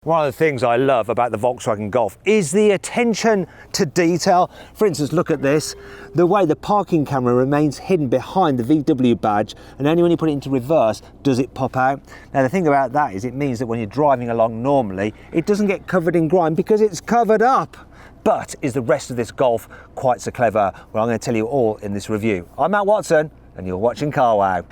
One of the things I love about the Volkswagen Golf is the attention to detail. For instance, look at this. The way the parking camera remains hidden behind the VW badge, and only when you put it into reverse does it pop out. Now the thing about that is it means that when you're driving along normally, it doesn't get covered in grime because it's covered up. But is the rest of this Golf quite so clever? Well, I'm going to tell you all in this review. I'm Matt Watson, and you're watching Car Wow.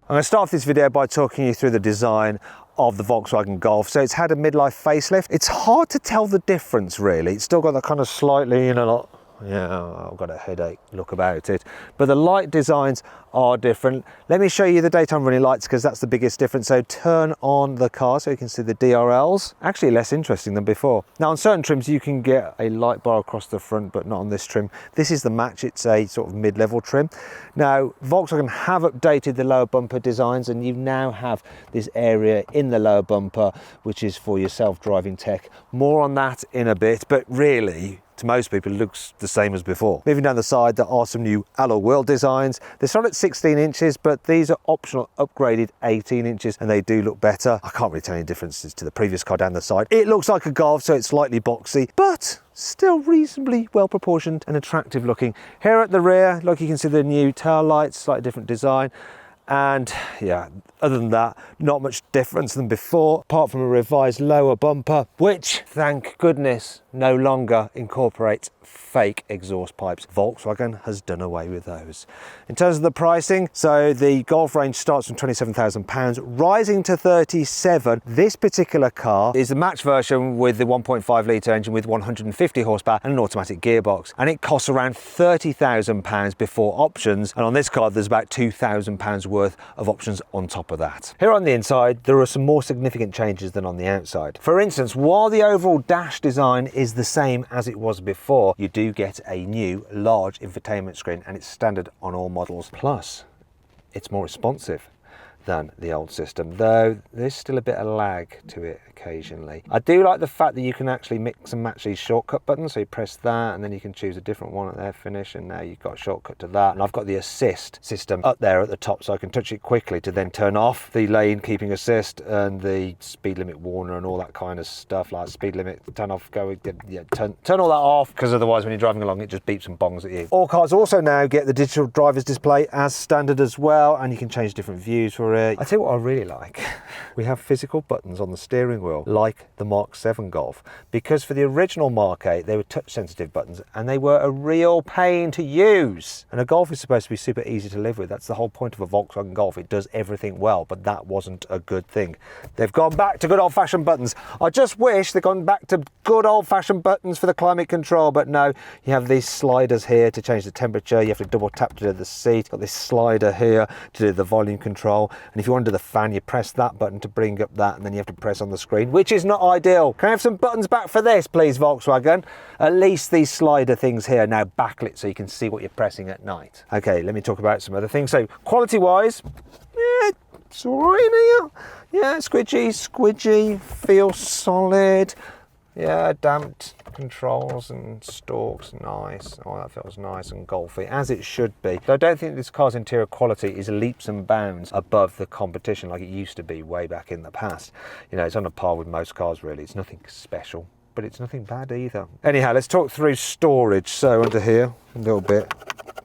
I'm going to start off this video by talking you through the design of the Volkswagen Golf. So it's had a midlife facelift. It's hard to tell the difference really. It's still got that kind of slightly, I've got a headache look about it. But the light designs are different. Let me show you the daytime running lights because that's the biggest difference. So turn on the car so you can see the DRLs. Actually less interesting than before. Now on certain trims you can get a light bar across the front, but not on this trim. This is the match, it's a sort of mid-level trim. Now Volkswagen have updated the lower bumper designs and you now have this area in the lower bumper which is for your self-driving tech. More on that in a bit, but really to most people it looks the same as before. Moving down the side, there are some new alloy wheel designs. They start at 16 inches, but these are optional upgraded 18 inches and they do look better. I can't really tell any differences to the previous car down the side. It looks like a Golf, so it's slightly boxy, but still reasonably well proportioned and attractive looking. Here at the rear, look, you can see the new tail lights, slightly different design. And yeah, other than that, not much difference than before, apart from a revised lower bumper, which, thank goodness, no longer incorporates fake exhaust pipes. Volkswagen has done away with those. In terms of the pricing, so the Golf range starts from £27,000, rising to 37. This particular car is the match version with the 1.5 litre engine with 150 horsepower and an automatic gearbox. And it costs around £30,000 before options. And on this car, there's about £2,000 worth of options on top of that. Here on the inside, there are some more significant changes than on the outside. For instance, while the overall dash design is the same as it was before, you do get a new large infotainment screen and it's standard on all models. Plus, it's more responsive than the old system, though there's still a bit of lag to it occasionally. I do like the fact that you can actually mix and match these shortcut buttons, so you press that and then you can choose a different one at their finish, and now you've got a shortcut to that. And I've got the assist system up there at the top, so I can touch it quickly to then turn off the lane keeping assist and the speed limit warner and all that kind of stuff, like speed limit, turn off, go, yeah, turn all that off, because otherwise when you're driving along it just beeps and bongs at you. All cars also now get the digital driver's display as standard as well, and you can change different views for it. I tell you what I really like. We have physical buttons on the steering wheel like the Mark 7 Golf, because for the original Mark 8 they were touch sensitive buttons and they were a real pain to use. And a Golf is supposed to be super easy to live with. That's the whole point of a Volkswagen Golf. It does everything well, but that wasn't a good thing. They've gone back to good old-fashioned buttons. I just wish they'd gone back to good old-fashioned buttons for the climate control, but no, you have these sliders here to change the temperature. You have to double tap to do the seat. Got this slider here to do the volume control, and if you want to do the fan, you press that button to bring up that, and then you have to press on the screen, which is not ideal. Can I have some buttons back for this, please, Volkswagen? At least these slider things here are now backlit so you can see what you're pressing at night. Okay, let me talk about some other things. So quality-wise, yeah, it's all right in here. Yeah, squidgy, feels solid. Yeah, damped controls and stalks, nice. Oh, that feels nice and golfy, as it should be. But I don't think this car's interior quality is leaps and bounds above the competition like it used to be way back in the past. You know, it's on a par with most cars really. It's nothing special, but it's nothing bad either. Anyhow, let's talk through storage. So under here, a little bit.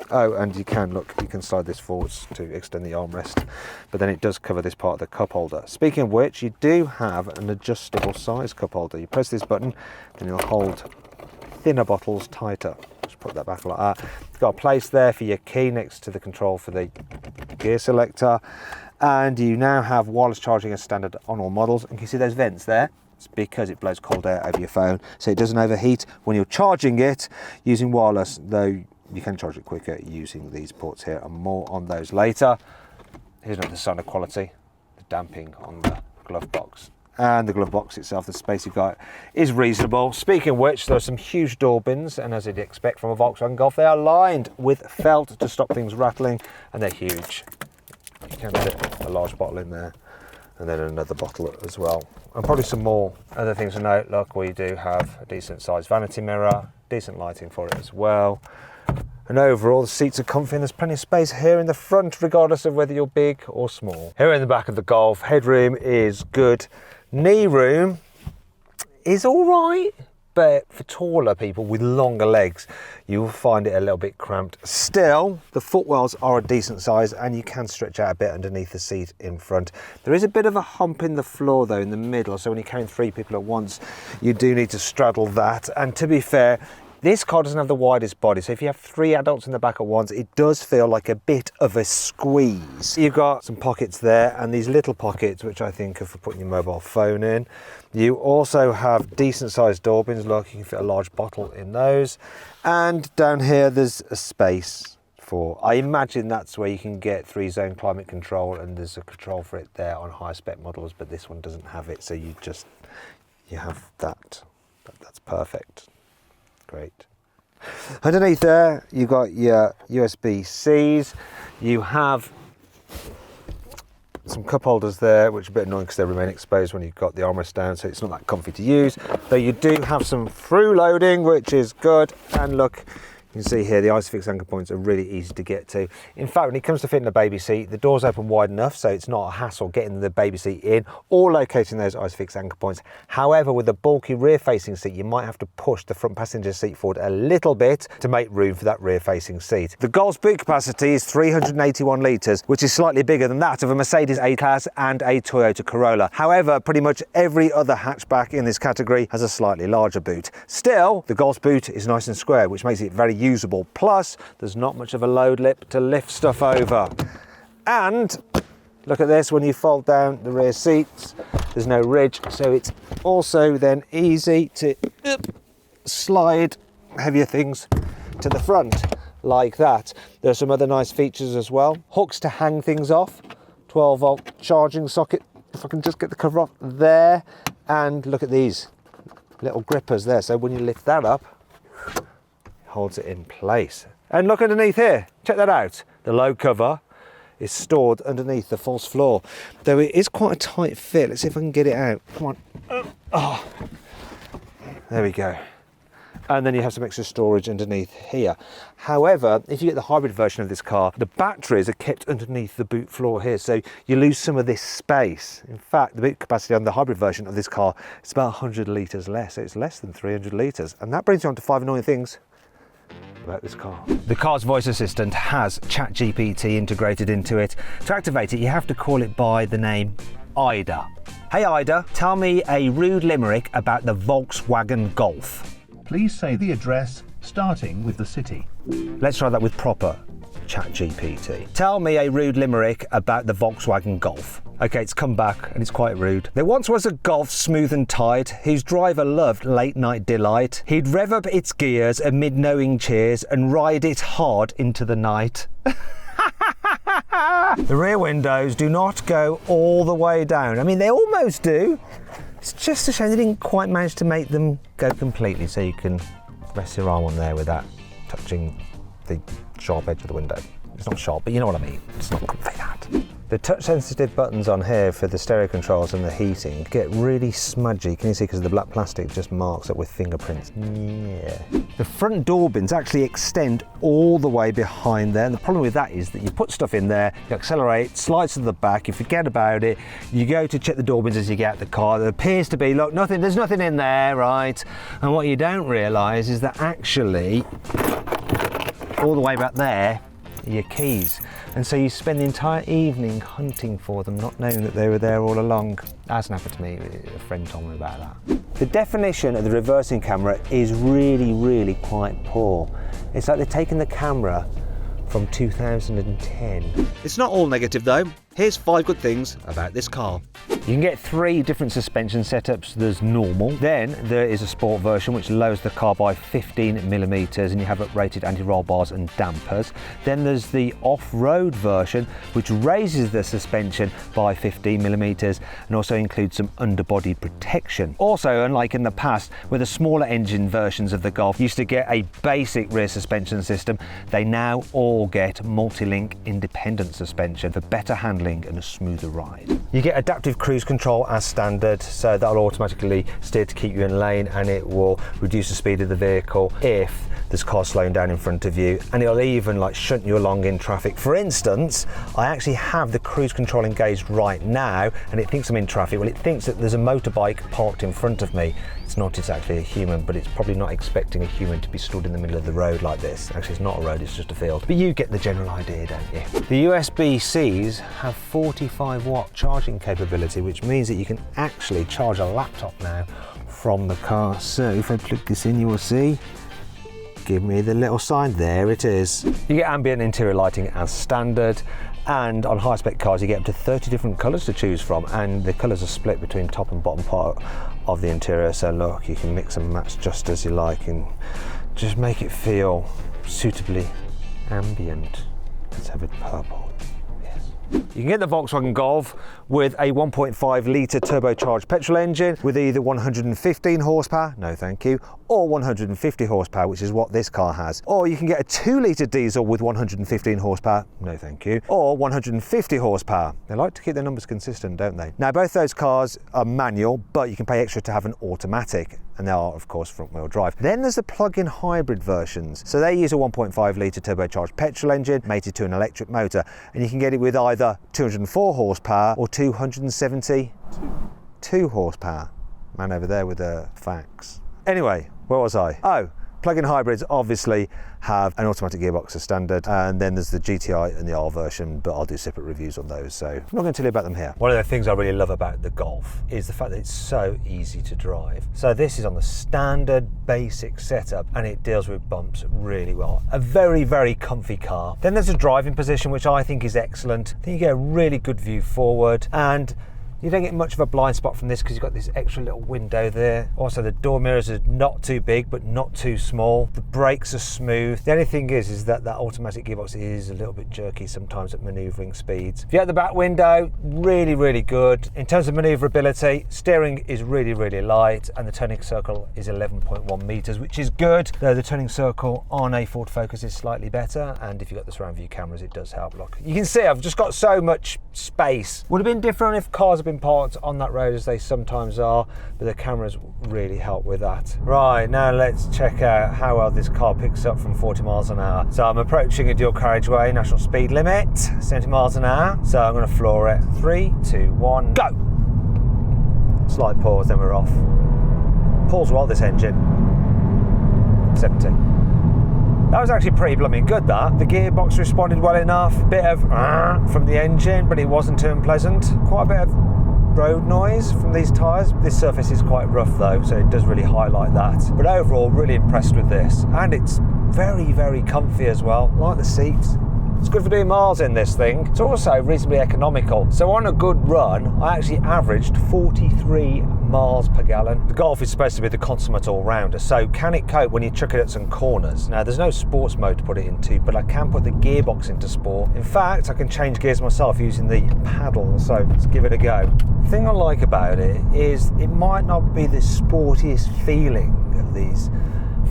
Oh, and you can slide this forwards to extend the armrest, but then it does cover this part of the cup holder. Speaking of which, you do have an adjustable size cup holder. You press this button and it'll hold thinner bottles tighter. Just put that back like that. You've got a place there for your key next to the control for the gear selector, and you now have wireless charging as standard on all models. And you can see those vents there. It's because it blows cold air over your phone, so it doesn't overheat when you're charging it using wireless, though you can charge it quicker using these ports here, and more on those later. Here's another sign of quality, the damping on the glove box. And the glove box itself, the space you've got, is reasonable. Speaking of which, there are some huge door bins, and as you'd expect from a Volkswagen Golf, they are lined with felt to stop things rattling, and they're huge. You can fit a large bottle in there, and then another bottle as well. And probably some more other things to note. Look, we do have a decent sized vanity mirror, decent lighting for it as well. And overall, the seats are comfy and there's plenty of space here in the front, regardless of whether you're big or small. Here in the back of the Golf, headroom is good. Knee room is all right, but for taller people with longer legs, you will find it a little bit cramped. Still, the footwells are a decent size and you can stretch out a bit underneath the seat in front. There is a bit of a hump in the floor though, in the middle, so when you're carrying 3 people at once, you do need to straddle that. And to be fair, this car doesn't have the widest body, so if you have 3 adults in the back at once, it does feel like a bit of a squeeze. You've got some pockets there and these little pockets, which I think are for putting your mobile phone in. You also have decent sized door bins. Look, you can fit a large bottle in those. And down here, there's a space for, I imagine that's where you can get 3-zone climate control, and there's a control for it there on higher spec models, but this one doesn't have it, so you have that. That's perfect. Great. Underneath there, you've got your USB-Cs. You have some cup holders there, which are a bit annoying because they remain exposed when you've got the armrest down, so it's not that comfy to use. Though you do have some through loading, which is good. And look, you can see here the ISOFIX anchor points are really easy to get to. In fact, when it comes to fitting a baby seat, the doors open wide enough so it's not a hassle getting the baby seat in or locating those ISOFIX anchor points. However, with a bulky rear-facing seat, you might have to push the front passenger seat forward a little bit to make room for that rear-facing seat. The Golf's boot capacity is 381 litres, which is slightly bigger than that of a Mercedes A-Class and a Toyota Corolla. However, pretty much every other hatchback in this category has a slightly larger boot. Still, the Golf's boot is nice and square, which makes it very usable. Plus, there's not much of a load lip to lift stuff over. And look at this, when you fold down the rear seats, there's no ridge, so it's also then easy to slide heavier things to the front like that. There's some other nice features as well. Hooks to hang things off, 12-volt charging socket, if I can just get the cover off there. And look at these little grippers there, so when you lift that up, holds it in place. And look underneath here, check that out. The load cover is stored underneath the false floor, though it is quite a tight fit. Let's see if I can get it out. Come on. Oh, there we go. And then you have some extra storage underneath here. However, if you get the hybrid version of this car, the batteries are kept underneath the boot floor here, so you lose some of this space. In fact, the boot capacity on the hybrid version of this car is about 100 litres less, so it's less than 300 litres. And that brings you on to 5 annoying things about this car. The car's voice assistant has ChatGPT integrated into it. To activate it, you have to call it by the name Ida. Hey Ida, tell me a rude limerick about the Volkswagen Golf. Please say the address starting with the city. Let's try that with proper ChatGPT. Tell me a rude limerick about the Volkswagen Golf. Okay, it's come back and it's quite rude. There once was a Golf smooth and tight, whose driver loved late night delight. He'd rev up its gears amid knowing cheers and ride it hard into the night. The rear windows do not go all the way down. I mean, they almost do. It's just a shame they didn't quite manage to make them go completely, so you can rest your arm on there without touching the sharp edge of the window. It's not sharp, but you know what I mean. It's not comfy, that. The touch-sensitive buttons on here for the stereo controls and the heating get really smudgy. Can you see? Because the black plastic just marks it with fingerprints. Yeah. The front door bins actually extend all the way behind there. And the problem with that is that you put stuff in there, you accelerate, slides to the back, you forget about it, you go to check the door bins as you get out the car. There appears to be, look, nothing, there's nothing in there, right? And what you don't realise is that actually, all the way back there, your keys, and so you spend the entire evening hunting for them, not knowing that they were there all along. That hasn't happened to me, a friend told me about that. The definition of the reversing camera is really quite poor. It's like they're taking the camera from 2010. It's not all negative though. Here's 5 good things about this car. You can get 3 different suspension setups. There's normal, then there is a sport version which lowers the car by 15mm and you have uprated anti-roll bars and dampers. Then there's the off-road version which raises the suspension by 15mm and also includes some underbody protection. Also, unlike in the past where the smaller engine versions of the Golf used to get a basic rear suspension system, they now all get multi-link independent suspension for better handling handling and a smoother ride. You get adaptive cruise control as standard, so that'll automatically steer to keep you in lane, and it will reduce the speed of the vehicle if there's cars slowing down in front of you, and it'll even like shunt you along in traffic. For instance, I actually have the cruise control engaged right now and it thinks I'm in traffic. Well, it thinks that there's a motorbike parked in front of me. It's not, it's actually a human, but it's probably not expecting a human to be stood in the middle of the road like this. Actually, it's not a road, it's just a field. But you get the general idea, don't you? The USB-Cs have 45-watt charging capability, which means that you can actually charge a laptop now from the car. So if I plug this in, you will see, give me the little sign, there it is. You get ambient interior lighting as standard, and on high spec cars you get up to 30 different colours to choose from, and the colours are split between top and bottom part of the interior, so look, you can mix and match just as you like and just make it feel suitably ambient. Let's have it purple. You can get the Volkswagen Golf with a 1.5 litre turbocharged petrol engine with either 115 horsepower, no thank you, or 150 horsepower, which is what this car has. Or you can get a 2 litre diesel with 115 horsepower, no thank you, or 150 horsepower. They like to keep their numbers consistent, don't they? Now, both those cars are manual, but you can pay extra to have an automatic, and they are, of course, front-wheel drive. Then there's the plug-in hybrid versions. So they use a 1.5 litre turbocharged petrol engine mated to an electric motor, and you can get it with either 204 horsepower or 272 horsepower. Man over there with the facts. Anyway, where was I? Oh, plug-in hybrids obviously have an automatic gearbox as standard, and then there's the GTI and the R version, but I'll do separate reviews on those, so I'm not going to tell you about them here. One of the things I really love about the Golf is the fact that it's so easy to drive. So this is on the standard basic setup, and it deals with bumps really well. A very, very comfy car. Then there's a driving position, which I think is excellent. I think you get a really good view forward, and you don't get much of a blind spot from this because you've got this extra little window there. Also, the door mirrors are not too big but not too small. The brakes are smooth. The only thing is that that automatic gearbox is a little bit jerky sometimes at manoeuvring speeds. If you have the back window, really, really good. In terms of manoeuvrability, steering is really, really light, and the turning circle is 11.1 meters, which is good. Though the turning circle on a Ford Focus is slightly better, and if you've got the surround view cameras, it does help. Look, you can see I've just got so much space. Would have been different if cars been parked on that road as they sometimes are, but the cameras really help with that. Right, now let's check out how well this car picks up from 40 miles an hour. So I'm approaching a dual carriageway, national speed limit, 70 miles an hour. So I'm going to floor it. 3, 2, 1, go! Slight pause, then we're off. Pause well, this engine. 70. That was actually pretty blooming good, that. The gearbox responded well enough. Bit of from the engine, but it wasn't too unpleasant. Quite a bit of road noise from these tyres. This surface is quite rough though, so it does really highlight that. But overall, really impressed with this. And it's very, very comfy as well. I like the seats. It's good for doing miles in this thing. It's also reasonably economical. So on a good run, I actually averaged 43 miles per gallon. The Golf is supposed to be the consummate all-rounder, so can it cope when you chuck it at some corners? Now, there's no sports mode to put it into, but I can put the gearbox into sport. In fact, I can change gears myself using the paddle, so let's give it a go. The thing I like about it is it might not be the sportiest feeling of these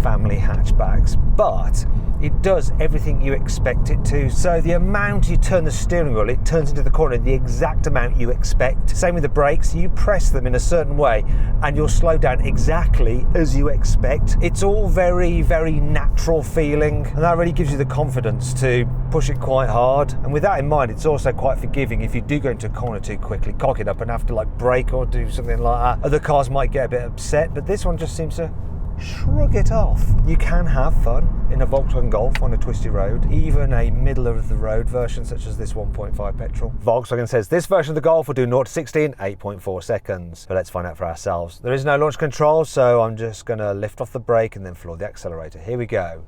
family hatchbacks, but it does everything you expect it to. So the amount you turn the steering wheel, it turns into the corner the exact amount you expect. Same with the brakes, you press them in a certain way and you'll slow down exactly as you expect. It's all very, very natural feeling, and that really gives you the confidence to push it quite hard. And with that in mind, it's also quite forgiving if you do go into a corner too quickly, cock it up and have to like brake or do something like that. Other cars might get a bit upset, but this one just seems to shrug it off. You can have fun in a Volkswagen Golf on a twisty road, even a middle of the road version such as this 1.5 petrol. Volkswagen says this version of the Golf will do 0 to 60 in 8.4 seconds. But let's find out for ourselves. There is no launch control, so I'm just going to lift off the brake and then floor the accelerator. Here we go.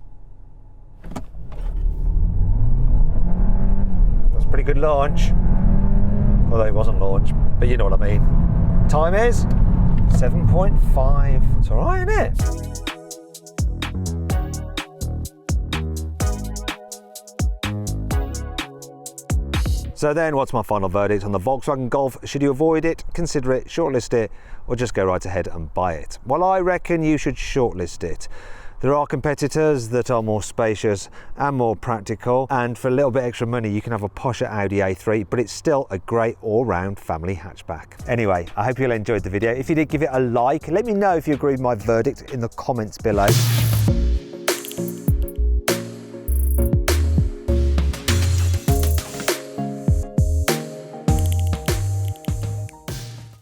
That's a pretty good launch. Although it wasn't launch, but you know what I mean. Time is 7.5. It's all right, isn't it? So then, what's my final verdict on the Volkswagen Golf? Should you avoid it, consider it, shortlist it, or just go right ahead and buy it? Well, I reckon you should shortlist it. There are competitors that are more spacious and more practical, and for a little bit extra money you can have a posher Audi A3, but it's still a great all-round family hatchback. Anyway, I hope you all enjoyed the video. If you did, give it a like. Let me know if you agree with my verdict in the comments below.